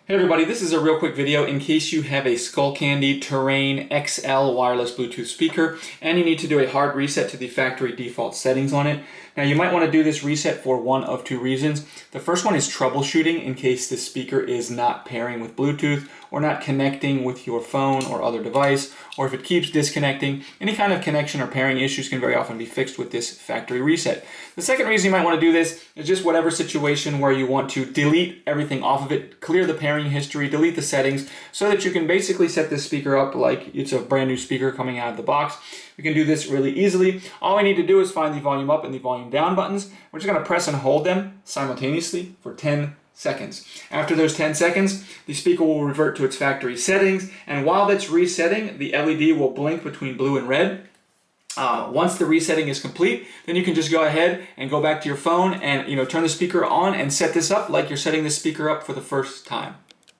Hey everybody, this is a real quick video in case you have a Skullcandy Terrain XL wireless Bluetooth speaker and you need to do a hard reset to the factory default settings on it. Now you might want to do this reset for one of two reasons. The first one is troubleshooting in case this speaker is not pairing with Bluetooth or not connecting with your phone or other device, or if it keeps disconnecting. Any kind of connection or pairing issues can very often be fixed with this factory reset. The second reason you might want to do this is just whatever situation where you want to delete everything off of it, clear the pairing history, delete the settings, so that you can basically set this speaker up like it's a brand new speaker coming out of the box. You can do this really easily. All we need to do is find the volume up and the volume down buttons. We're just going to press and hold them simultaneously for 10 seconds. After those 10 seconds, the speaker will revert to its factory settings, and while that's resetting, the LED will blink between blue and red. Once the resetting is complete, then you can just go ahead and go back to your phone and turn the speaker on and set this up like you're setting the speaker up for the first time.